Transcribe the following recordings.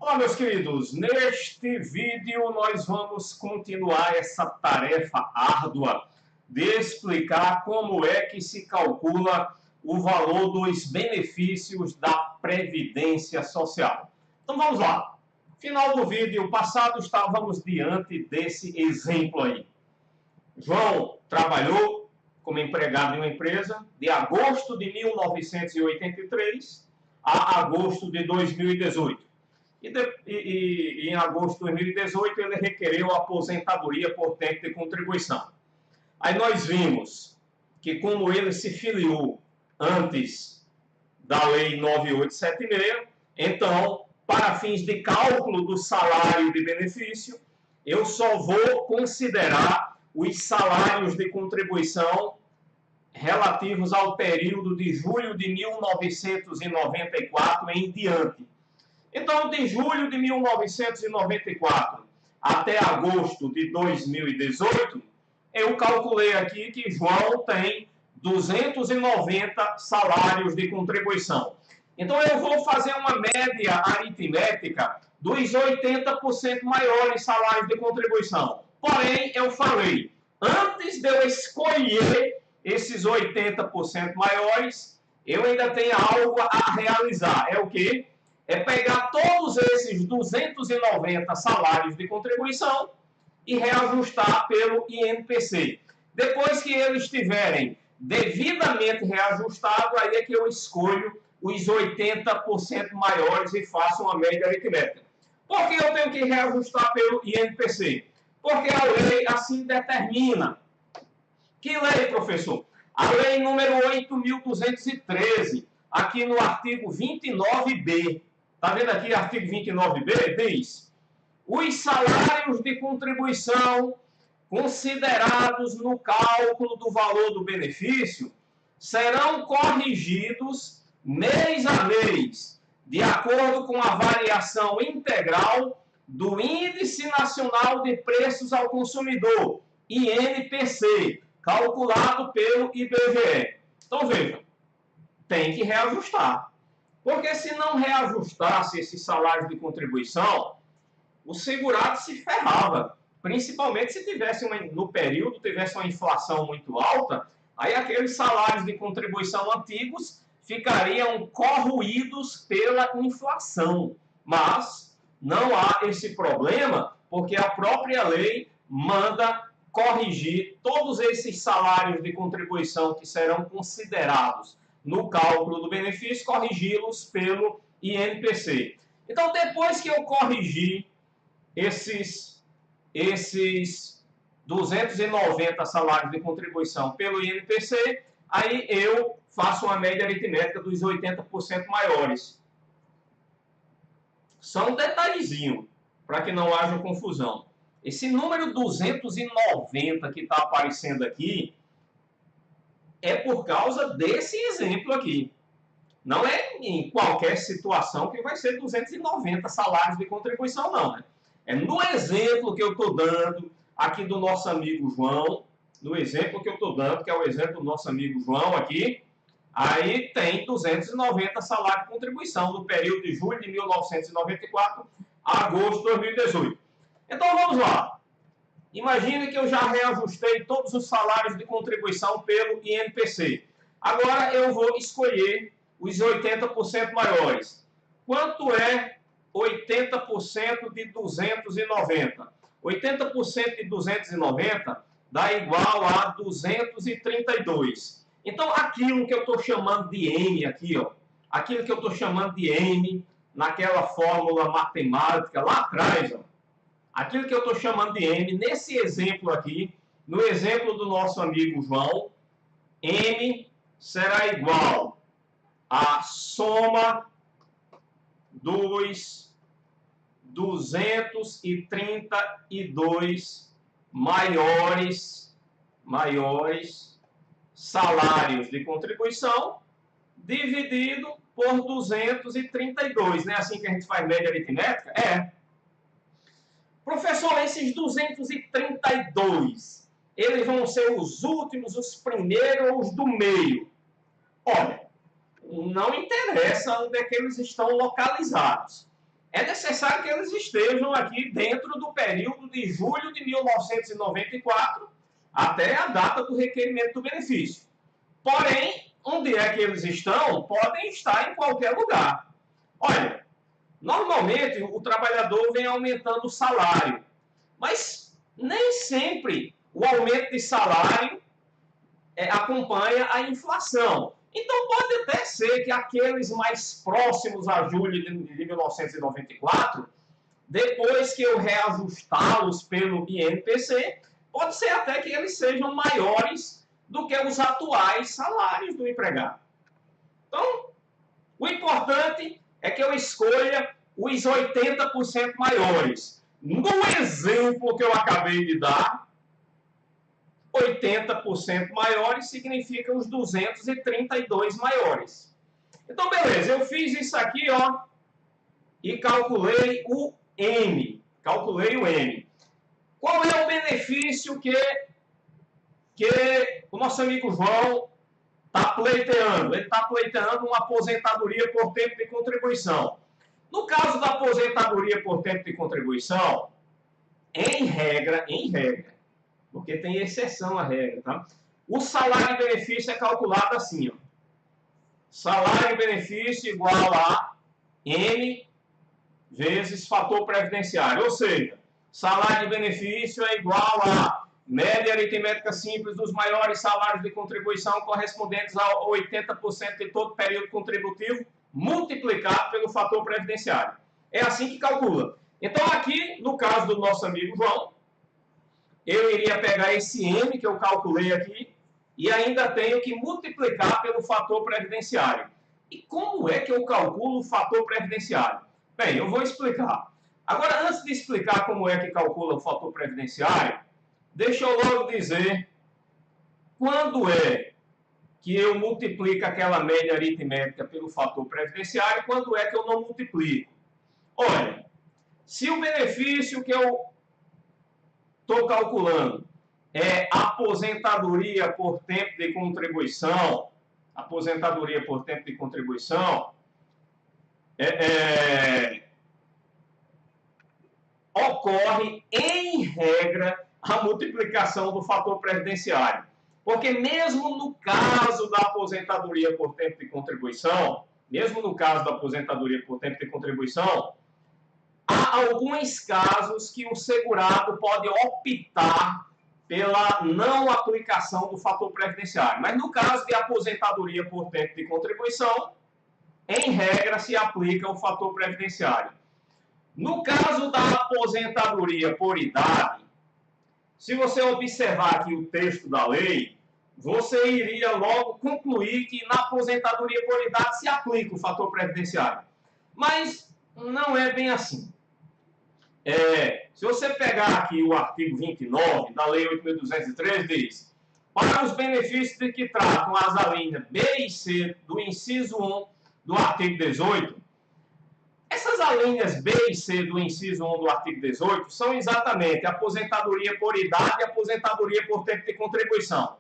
Olá, meus queridos, neste vídeo nós vamos continuar essa tarefa árdua de explicar como é que se calcula o valor dos benefícios da Previdência Social. Então vamos lá. Final do vídeo passado estávamos diante desse exemplo aí. João trabalhou como empregado em uma empresa de agosto de 1983 a agosto de 2018. E em agosto de 2018 ele requereu a aposentadoria por tempo de contribuição. Aí nós vimos que como ele se filiou antes da Lei 9876, então, para fins de cálculo do salário de benefício, eu só vou considerar os salários de contribuição relativos ao período de julho de 1994 em diante. Então, de julho de 1994 até agosto de 2018, eu calculei aqui que João tem 290 salários de contribuição. Então, eu vou fazer uma média aritmética dos 80% maiores salários de contribuição. Porém, eu falei, antes de eu escolher esses 80% maiores, eu ainda tenho algo a realizar. É o quê? É pegar todos esses 290 salários de contribuição e reajustar pelo INPC. Depois que eles estiverem devidamente reajustados, aí é que eu escolho os 80% maiores e faço uma média aritmética. Por que eu tenho que reajustar pelo INPC? Porque a lei assim determina. Que lei, professor? A lei número 8.213, aqui no artigo 29b. Está vendo aqui, artigo 29b? Diz: os salários de contribuição considerados no cálculo do valor do benefício serão corrigidos mês a mês, de acordo com a variação integral do Índice Nacional de Preços ao Consumidor, INPC, calculado pelo IBGE. Então, veja, tem que reajustar. Porque se não reajustasse esses salários de contribuição, o segurado se ferrava. Principalmente se tivesse no período tivesse uma inflação muito alta, aí aqueles salários de contribuição antigos ficariam corroídos pela inflação. Mas não há esse problema, porque a própria lei manda corrigir todos esses salários de contribuição que serão considerados no cálculo do benefício, corrigi-los pelo INPC. Então, depois que eu corrigir esses 290 salários de contribuição pelo INPC, aí eu faço uma média aritmética dos 80% maiores. Só um detalhezinho, para que não haja confusão. Esse número 290 que está aparecendo aqui é por causa desse exemplo aqui. Não é em qualquer situação que vai ser 290 salários de contribuição, não. Né? É no exemplo que eu estou dando aqui do nosso amigo João, no exemplo que eu estou dando, que é o exemplo do nosso amigo João aqui, aí tem 290 salários de contribuição no período de julho de 1994 a agosto de 2018. Então vamos lá. Imagine que eu já reajustei todos os salários de contribuição pelo INPC. Agora eu vou escolher os 80% maiores. Quanto é 80% de 290? 80% de 290 dá igual a 232. Então, aquilo que eu estou chamando de M aqui, ó, aquilo que eu estou chamando de M naquela fórmula matemática lá atrás, ó, aquilo que eu estou chamando de M, nesse exemplo aqui, no exemplo do nosso amigo João, M será igual à soma dos 232 maiores salários de contribuição dividido por 232. Não é assim que a gente faz média aritmética? É. Professor, esses 232, eles vão ser os últimos, os primeiros ou os do meio? Olha, não interessa onde é que eles estão localizados. é necessário que eles estejam aqui dentro do período de julho de 1994 até a data do requerimento do benefício. Porém, onde é que eles estão? Podem estar em qualquer lugar. Olha, normalmente o trabalhador vem aumentando o salário, mas nem sempre o aumento de salário acompanha a inflação. Então, pode até ser que aqueles mais próximos a julho de 1994, depois que eu reajustá-los pelo INPC, pode ser até que eles sejam maiores do que os atuais salários do empregado. Então, o importante é que eu escolha os 80% maiores. No exemplo que eu acabei de dar, 80% maiores significa os 232 maiores. Então, beleza, eu fiz isso aqui, ó, e calculei o M. Calculei o M. Qual é o benefício que o nosso amigo João está pleiteando? Ele está pleiteando uma aposentadoria por tempo de contribuição. No caso da aposentadoria por tempo de contribuição, em regra, porque tem exceção à regra, tá? O salário e benefício é calculado assim, ó. Salário e benefício igual a M vezes fator previdenciário. Ou seja, salário e benefício é igual a média aritmética simples dos maiores salários de contribuição correspondentes a 80% de todo período contributivo multiplicado pelo fator previdenciário. É assim que calcula. Então, aqui, no caso do nosso amigo João, eu iria pegar esse M que eu calculei aqui e ainda tenho que multiplicar pelo fator previdenciário. E como é que eu calculo o fator previdenciário? Bem, eu vou explicar. Agora, antes de explicar como é que calcula o fator previdenciário, deixa eu logo dizer quando é que eu multiplico aquela média aritmética pelo fator previdenciário e quando é que eu não multiplico. Olha, se o benefício que eu estou calculando é aposentadoria por tempo de contribuição, ocorre, em regra, a multiplicação do fator previdenciário. Porque mesmo no caso da aposentadoria por tempo de contribuição, há alguns casos que o segurado pode optar pela não aplicação do fator previdenciário. Mas no caso de aposentadoria por tempo de contribuição, em regra, se aplica o fator previdenciário. No caso da aposentadoria por idade, se você observar aqui o texto da lei, você iria logo concluir que na aposentadoria por idade se aplica o fator previdenciário. Mas não é bem assim. Se você pegar aqui o artigo 29 da Lei 8.203, diz: para os benefícios de que tratam as alíneas B e C do inciso 1 do artigo 18, essas alíneas B e C do inciso 1 do artigo 18 são exatamente aposentadoria por idade e aposentadoria por tempo de contribuição.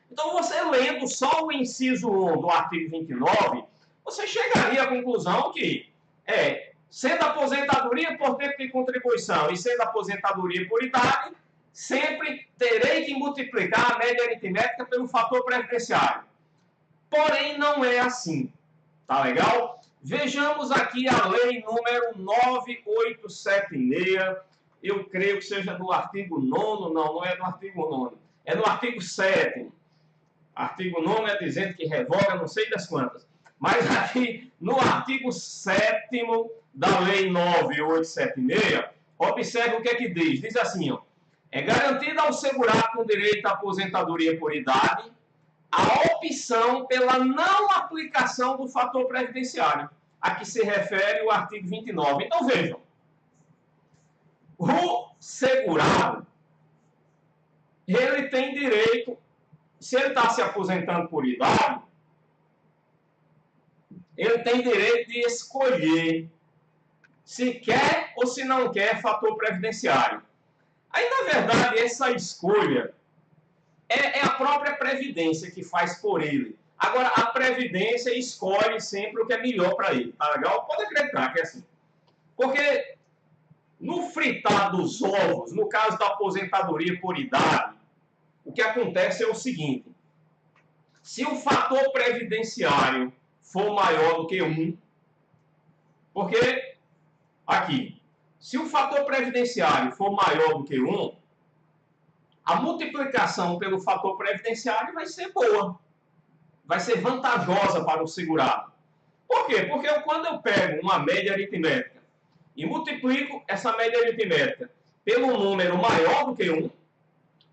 Então, você lendo só o inciso 1 do artigo 29, você chegaria à conclusão que sendo aposentadoria por tempo de contribuição e sendo aposentadoria por idade, sempre terei que multiplicar a média aritmética pelo fator previdenciário. Porém, não é assim. Tá legal? Vejamos aqui a lei número 9876. Eu creio que seja do artigo 9º. Não é do artigo 9º. É do artigo 7º. Artigo 9º é dizendo que revoga não sei das quantas. Mas aqui, no artigo 7º da Lei 9876, observe o que é que diz. Diz assim, ó: é garantida ao segurado com direito à aposentadoria por idade a opção pela não aplicação do fator previdenciário, a que se refere o artigo 29. Então, vejam, o segurado, ele tem direito, se ele está se aposentando por idade, ele tem direito de escolher se quer ou se não quer fator previdenciário. Aí, na verdade, essa escolha é a própria Previdência que faz por ele. Agora, a Previdência escolhe sempre o que é melhor para ele. Tá legal? Pode acreditar que é assim. Porque no fritar dos ovos, no caso da aposentadoria por idade, o que acontece é o seguinte: se o fator previdenciário for maior do que 1, porque aqui, se o fator previdenciário for maior do que 1, a multiplicação pelo fator previdenciário vai ser boa, vai ser vantajosa para o segurado. Por quê? Porque quando eu pego uma média aritmética e multiplico essa média aritmética pelo número maior do que 1,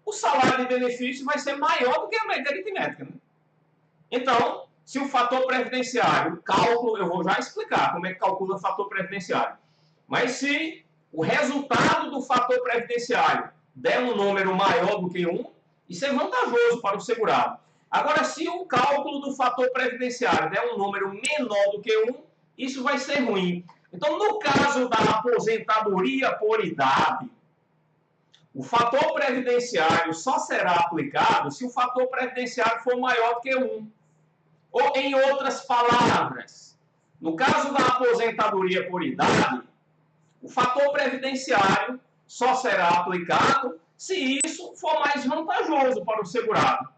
o salário de benefício vai ser maior do que a média aritmética, né? Então, se o fator previdenciário, o cálculo, eu vou já explicar como é que calcula o fator previdenciário. Mas se o resultado do fator previdenciário der um número maior do que 1, isso é vantajoso para o segurado. Agora, se o cálculo do fator previdenciário der um número menor do que 1, isso vai ser ruim. Então, no caso da aposentadoria por idade, o fator previdenciário só será aplicado se o fator previdenciário for maior do que 1. Ou, em outras palavras, no caso da aposentadoria por idade, o fator previdenciário só será aplicado se isso for mais vantajoso para o segurado.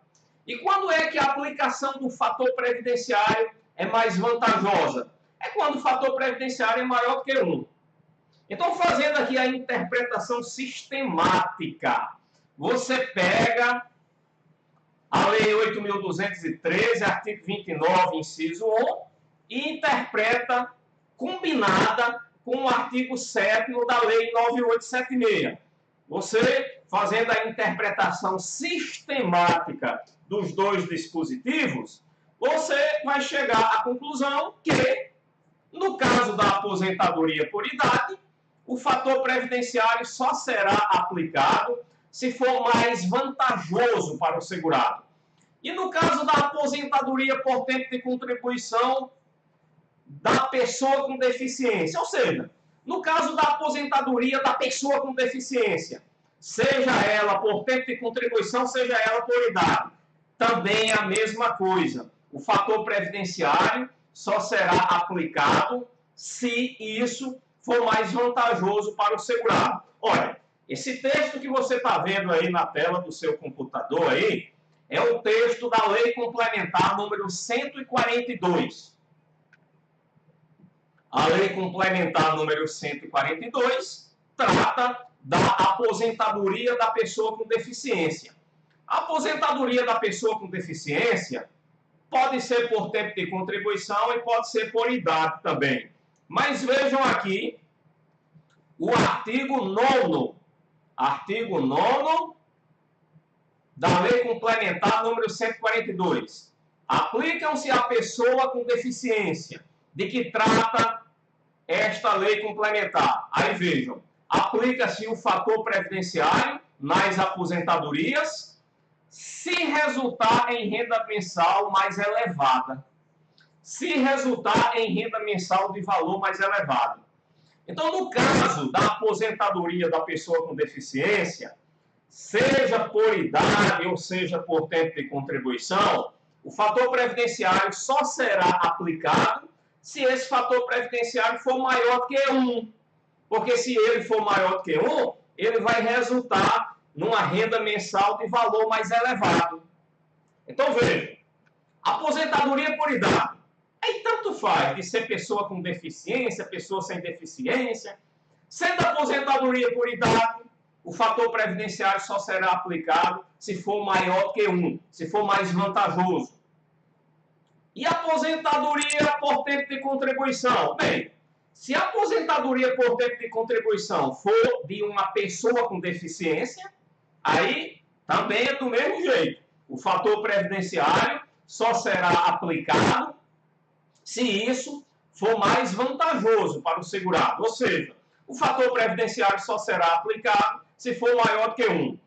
E quando é que a aplicação do fator previdenciário é mais vantajosa? É quando o fator previdenciário é maior do que 1. Então, fazendo aqui a interpretação sistemática, você pega a Lei 8.213, artigo 29, inciso 1, e interpreta combinada com o artigo 7º da Lei 9876. Você, fazendo a interpretação sistemática dos dois dispositivos, você vai chegar à conclusão que, no caso da aposentadoria por idade, o fator previdenciário só será aplicado se for mais vantajoso para o segurado. E no caso da aposentadoria por tempo de contribuição da pessoa com deficiência, ou seja, no caso da aposentadoria da pessoa com deficiência, seja ela por tempo de contribuição, seja ela por idade, também é a mesma coisa. O fator previdenciário só será aplicado se isso for mais vantajoso para o segurado. Olha, esse texto que você está vendo aí na tela do seu computador aí, é o texto da Lei Complementar número 142. A Lei Complementar número 142 trata da aposentadoria da pessoa com deficiência. A aposentadoria da pessoa com deficiência pode ser por tempo de contribuição e pode ser por idade também. Mas vejam aqui o artigo 9º. Artigo 9º da Lei Complementar número 142. Aplicam-se à pessoa com deficiência. De que trata esta lei complementar? Aí vejam, aplica-se o fator previdenciário nas aposentadorias se resultar em renda mensal mais elevada. Se resultar em renda mensal de valor mais elevado. Então, no caso da aposentadoria da pessoa com deficiência, seja por idade ou seja por tempo de contribuição, o fator previdenciário só será aplicado se esse fator previdenciário for maior que 1. Porque se ele for maior que 1, ele vai resultar numa renda mensal de valor mais elevado. Então, veja, aposentadoria por idade. Aí tanto faz de ser pessoa com deficiência, pessoa sem deficiência. Sendo aposentadoria por idade, o fator previdenciário só será aplicado se for maior que 1, se for mais vantajoso. E aposentadoria por tempo de contribuição? Bem, se a aposentadoria por tempo de contribuição for de uma pessoa com deficiência, aí também é do mesmo jeito. O fator previdenciário só será aplicado se isso for mais vantajoso para o segurado. Ou seja, o fator previdenciário só será aplicado se for maior que 1.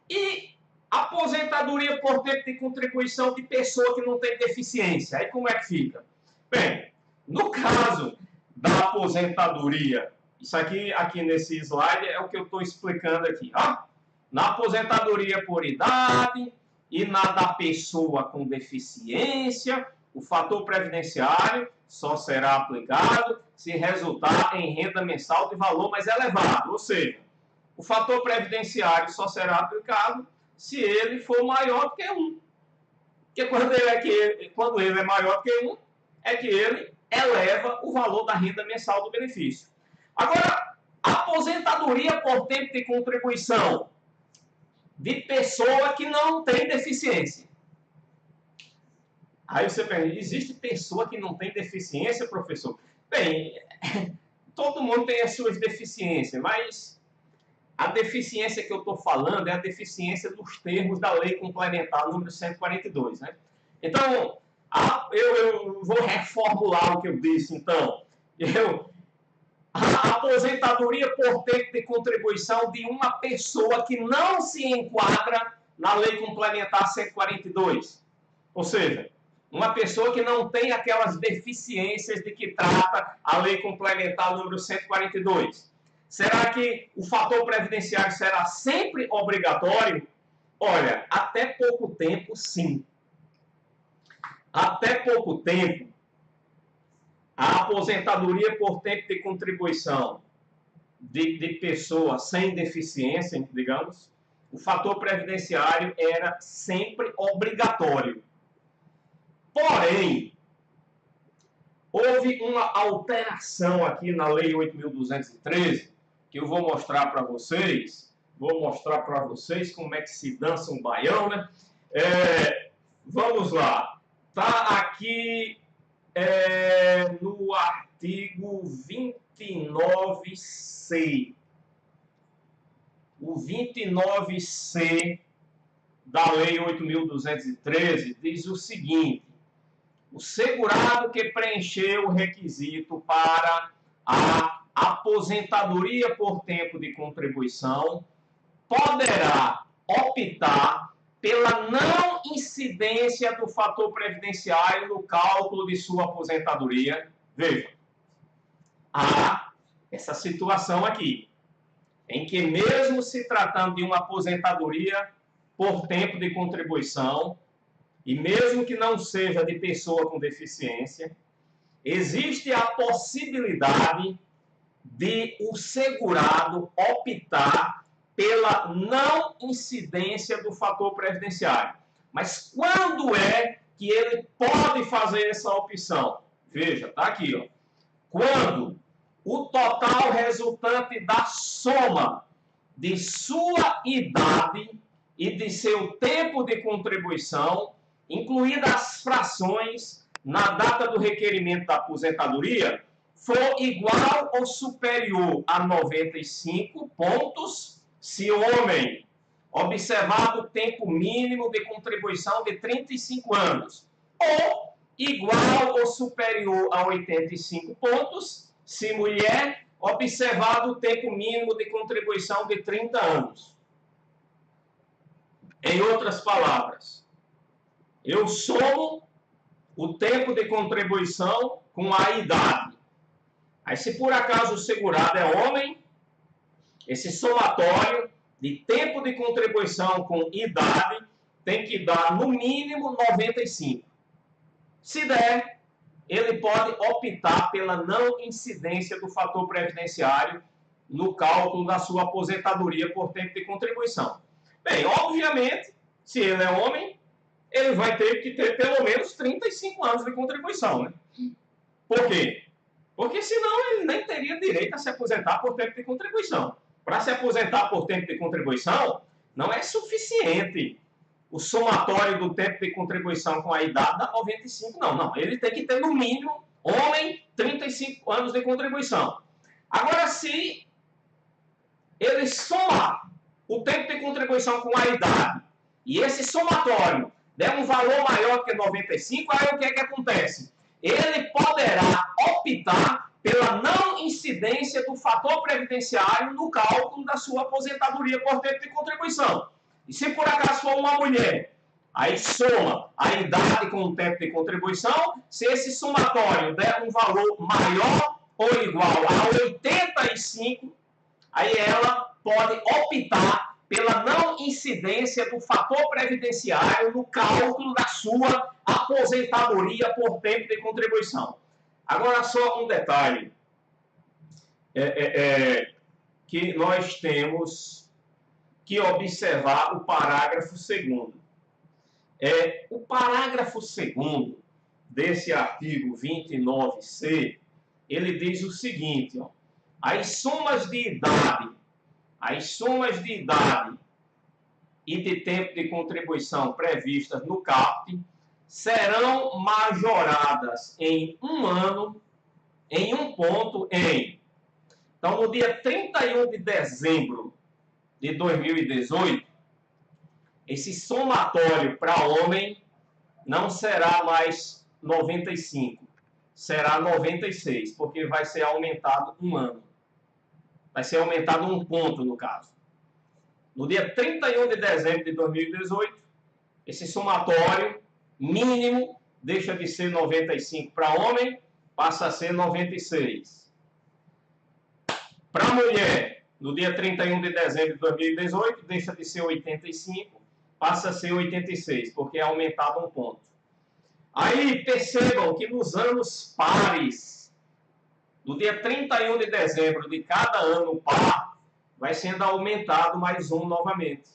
E aposentadoria por tempo de contribuição de pessoa que não tem deficiência. Aí como é que fica? Bem, no caso da aposentadoria, isso aqui nesse slide é o que eu estou explicando aqui. Ó. Na aposentadoria por idade e na da pessoa com deficiência, o fator previdenciário só será aplicado se resultar em renda mensal de valor mais elevado. Ou seja, o fator previdenciário só será aplicado se ele for maior do que 1. Porque quando ele é maior do que 1, é que ele eleva o valor da renda mensal do benefício. Agora, aposentadoria por tempo de contribuição de pessoa que não tem deficiência. Aí você pergunta, existe pessoa que não tem deficiência, professor? Bem, todo mundo tem as suas deficiências, mas a deficiência que eu estou falando é a deficiência dos termos da Lei Complementar número 142, né? Então, eu vou reformular o que eu disse, então. A aposentadoria por tempo de contribuição de uma pessoa que não se enquadra na Lei Complementar 142. Ou seja, uma pessoa que não tem aquelas deficiências de que trata a Lei Complementar número 142. Será que o fator previdenciário será sempre obrigatório? Olha, até pouco tempo, sim. Até pouco tempo, a aposentadoria por tempo de contribuição de pessoa sem deficiência, digamos, o fator previdenciário era sempre obrigatório. Porém, houve uma alteração aqui na Lei 8.213, que eu vou mostrar para vocês. Vou mostrar para vocês como é que se dança um baião, né? Vamos lá. Está aqui no artigo 29C. O 29C da Lei 8.213 diz o seguinte: o segurado que preencher o requisito para a aposentadoria por tempo de contribuição poderá optar pela não incidência do fator previdenciário no cálculo de sua aposentadoria. Veja, há essa situação aqui, em que mesmo se tratando de uma aposentadoria por tempo de contribuição, e mesmo que não seja de pessoa com deficiência, existe a possibilidade de o segurado optar pela não incidência do fator previdenciário. Mas quando é que ele pode fazer essa opção? Veja, tá aqui, ó. Quando o total resultante da soma de sua idade e de seu tempo de contribuição, incluídas as frações na data do requerimento da aposentadoria, for igual ou superior a 95 pontos, se homem, observado o tempo mínimo de contribuição de 35 anos, ou igual ou superior a 85 pontos, se mulher, observado o tempo mínimo de contribuição de 30 anos. Em outras palavras, eu somo o tempo de contribuição com a idade. Aí, se por acaso o segurado é homem, esse somatório de tempo de contribuição com idade tem que dar, no mínimo, 95. Se der, ele pode optar pela não incidência do fator previdenciário no cálculo da sua aposentadoria por tempo de contribuição. Bem, obviamente, se ele é homem, ele vai ter que ter pelo menos 35 anos de contribuição, né? Por quê? Porque senão ele nem teria direito a se aposentar por tempo de contribuição. Para se aposentar por tempo de contribuição, não é suficiente o somatório do tempo de contribuição com a idade da 95, não. Não, ele tem que ter no mínimo, homem, 35 anos de contribuição. Agora, se ele somar o tempo de contribuição com a idade e esse somatório der um valor maior que 95, aí o que é que acontece? Ele poderá optar pela não incidência do fator previdenciário no cálculo da sua aposentadoria por tempo de contribuição. E se por acaso for uma mulher, aí soma a idade com o tempo de contribuição, se esse somatório der um valor maior ou igual a 85, aí ela pode optar pela não incidência do fator previdenciário no cálculo da sua aposentadoria por tempo de contribuição. Agora, só um detalhe que nós temos que observar o parágrafo 2º. O parágrafo 2º desse artigo 29C, ele diz o seguinte, ó, as somas de idade e de tempo de contribuição previstas no CAPT serão majoradas em um ano, em um ponto, Então, no dia 31 de dezembro de 2018, esse somatório para homem não será mais 95, será 96, porque vai ser aumentado um ano. Vai ser aumentado um ponto, no caso. No dia 31 de dezembro de 2018, esse somatório mínimo deixa de ser 95 para homem, passa a ser 96. Para mulher, no dia 31 de dezembro de 2018, deixa de ser 85, passa a ser 86, porque é aumentado um ponto. Aí percebam que nos anos pares, no dia 31 de dezembro de cada ano par, vai sendo aumentado mais um novamente.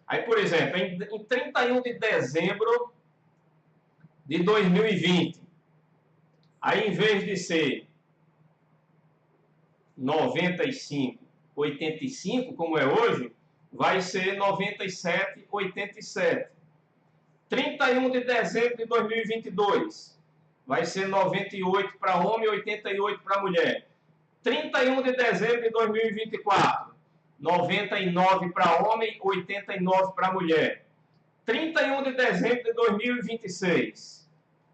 Aí, por exemplo, em 31 de dezembro de 2020, aí em vez de ser 95, 85, como é hoje, vai ser 97, 87. 31 de dezembro de 2022, vai ser 98 para homem e 88 para mulher. 31 de dezembro de 2024, 99 para homem, 89 para mulher. 31 de dezembro de 2026,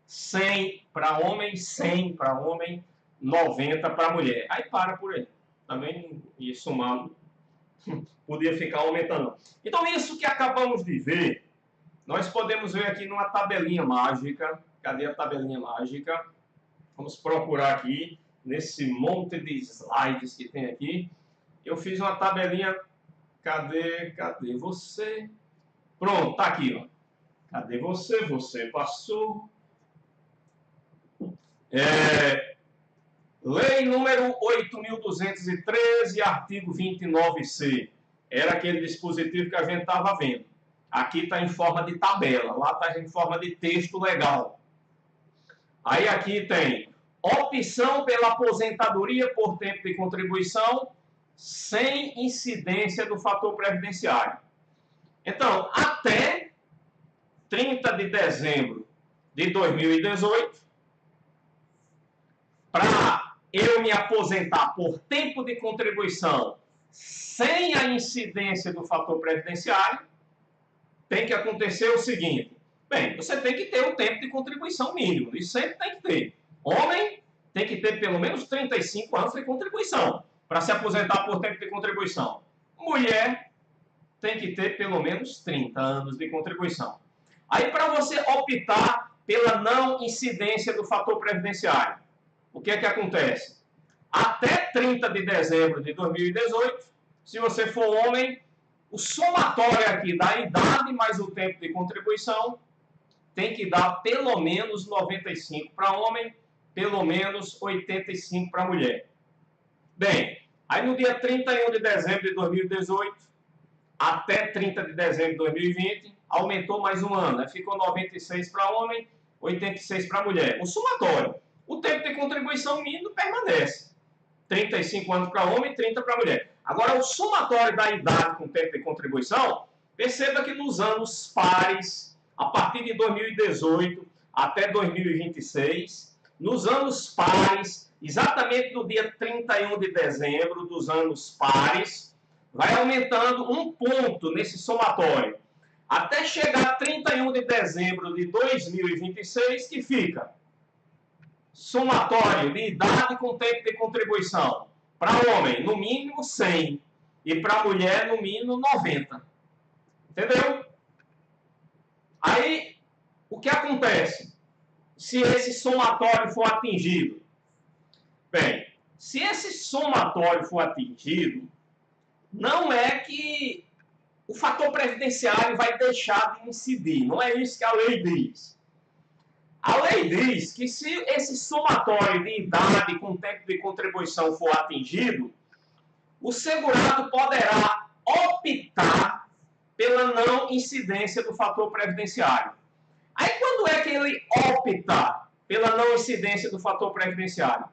100 para homem, 100 para homem, 90 para mulher. Aí para por aí. Também ia somar, podia ficar aumentando. Então, isso que acabamos de ver, nós podemos ver aqui numa tabelinha mágica. Cadê a tabelinha mágica? Vamos procurar aqui, nesse monte de slides que tem aqui. Eu fiz uma tabelinha. Cadê você? Pronto, tá aqui, ó. Cadê você? Você passou. Lei número 8.213, artigo 29C. Era aquele dispositivo que a gente estava vendo. Aqui está em forma de tabela, lá está em forma de texto legal. Aí aqui tem opção pela aposentadoria por tempo de contribuição sem incidência do fator previdenciário. Então, até 30 de dezembro de 2018, para eu me aposentar por tempo de contribuição sem a incidência do fator previdenciário, tem que acontecer o seguinte. Bem, você tem que ter o tempo de contribuição mínimo. Isso sempre tem que ter. Homem tem que ter pelo menos 35 anos de contribuição para se aposentar por tempo de contribuição. Mulher tem que ter pelo menos 30 anos de contribuição. Aí, para você optar pela não incidência do fator previdenciário, o que é que acontece? Até 30 de dezembro de 2018, se você for homem, o somatório aqui da idade mais o tempo de contribuição tem que dar pelo menos 95 para homem, pelo menos 85 para mulher. Bem, aí no dia 31 de dezembro de 2018, até 30 de dezembro de 2020, aumentou mais um ano. Ficou 96 para homem, 86 para mulher. O somatório. O tempo de contribuição mínimo permanece. 35 anos para homem e 30 para mulher. Agora, o somatório da idade com tempo de contribuição, perceba que nos anos pares, a partir de 2018 até 2026, nos anos pares, exatamente no dia 31 de dezembro dos anos pares, vai aumentando um ponto nesse somatório, até chegar a 31 de dezembro de 2026, que fica somatório de idade com tempo de contribuição. Para homem, no mínimo 100. E para mulher, no mínimo 90. Entendeu? Aí, o que acontece? Se esse somatório for atingido? Bem, se esse somatório for atingido, não é que o fator previdenciário vai deixar de incidir. Não é isso que a lei diz. A lei diz que se esse somatório de idade com tempo de contribuição for atingido, o segurado poderá optar pela não incidência do fator previdenciário. Aí quando é que ele opta pela não incidência do fator previdenciário?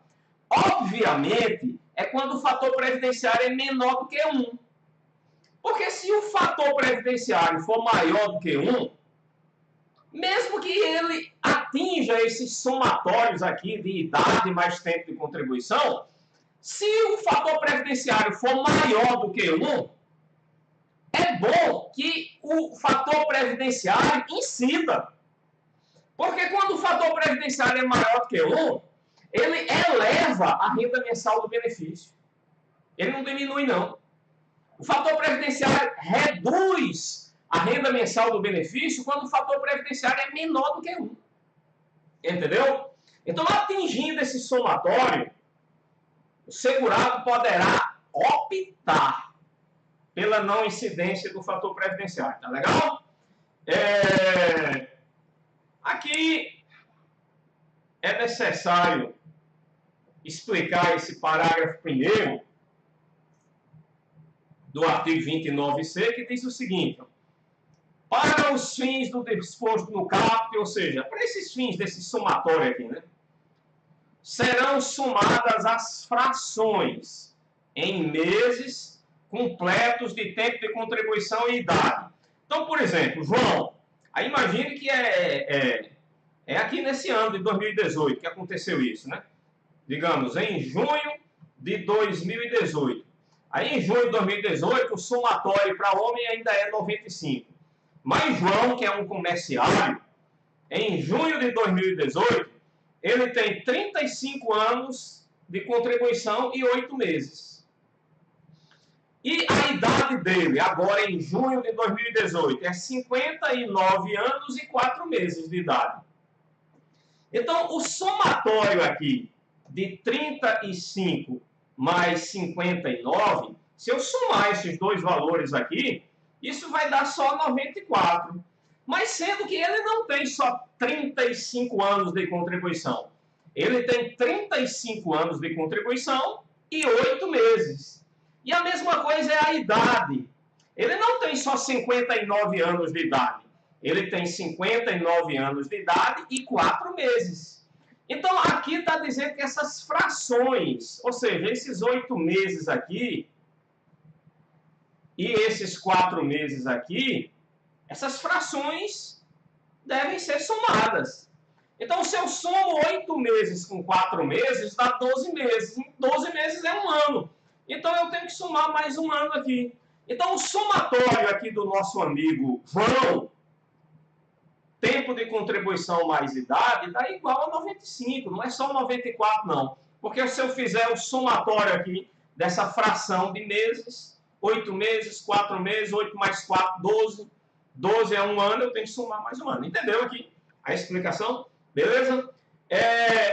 Obviamente, é quando o fator previdenciário é menor do que 1. Porque se o fator previdenciário for maior do que 1, mesmo que ele atinja esses somatórios aqui de idade mais tempo de contribuição, se o fator previdenciário for maior do que 1, é bom que o fator previdenciário incida. Porque quando o fator previdenciário é maior do que 1, ele eleva a renda mensal do benefício. Ele não diminui, não. O fator previdenciário reduz a renda mensal do benefício quando o fator previdenciário é menor do que 1. Entendeu? Então, atingindo esse somatório, o segurado poderá optar pela não incidência do fator previdenciário. Tá legal? Aqui é necessário explicar esse parágrafo primeiro do artigo 29C, que diz o seguinte: para os fins do disposto no caput, ou seja, para esses fins desse somatório aqui, né, serão somadas as frações em meses completos de tempo de contribuição e idade. Então, por exemplo, João, aí imagine que é aqui nesse ano de 2018 que aconteceu isso, né? Digamos, em junho de 2018. Aí, em junho de 2018, o somatório para homem ainda é 95. Mas João, que é um comerciário, em junho de 2018, ele tem 35 anos de contribuição e 8 meses. E a idade dele, agora em junho de 2018, é 59 anos e 4 meses de idade. Então, o somatório aqui de 35 mais 59, se eu somar esses dois valores aqui, isso vai dar só 94. Mas sendo que ele não tem só 35 anos de contribuição. Ele tem 35 anos de contribuição e 8 meses. E a mesma coisa é a idade. Ele não tem só 59 anos de idade. Ele tem 59 anos de idade e 4 meses. Então, aqui está dizendo que essas frações, ou seja, esses 8 meses aqui e esses 4 meses aqui, essas frações devem ser somadas. Então, se eu somo 8 meses com 4 meses, dá 12 meses. 12 meses é um ano. Então, eu tenho que somar mais um ano aqui. Então, o somatório aqui do nosso amigo João, tempo de contribuição mais idade, dá igual a 95, não é só 94, não. Porque se eu fizer o somatório aqui dessa fração de meses, 8 meses, 4 meses, 8 mais 4, 12. 12 é um ano, eu tenho que somar mais um ano. Entendeu aqui a explicação? Beleza?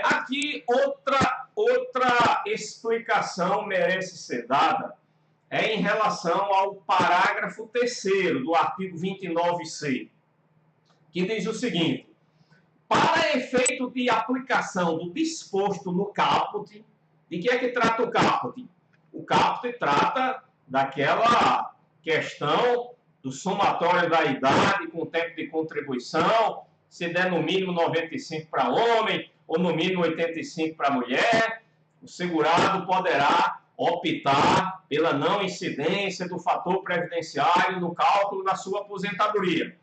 Aqui, outra explicação merece ser dada em relação ao parágrafo 3º do artigo 29C, que diz o seguinte: para efeito de aplicação do disposto no caput, de que é que trata o caput? O caput trata daquela questão do somatório da idade com tempo de contribuição, se der no mínimo 95 para homem ou no mínimo 85 para mulher, o segurado poderá optar pela não incidência do fator previdenciário no cálculo da sua aposentadoria.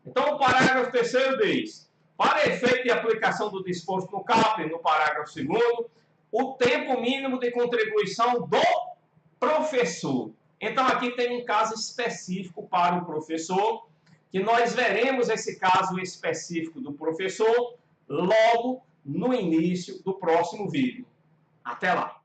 Então, o parágrafo 3º diz: para efeito de aplicação do disposto no caput, no parágrafo 2º, o tempo mínimo de contribuição do professor. Então, aqui tem um caso específico para o professor, que nós veremos esse caso específico do professor logo no início do próximo vídeo. Até lá!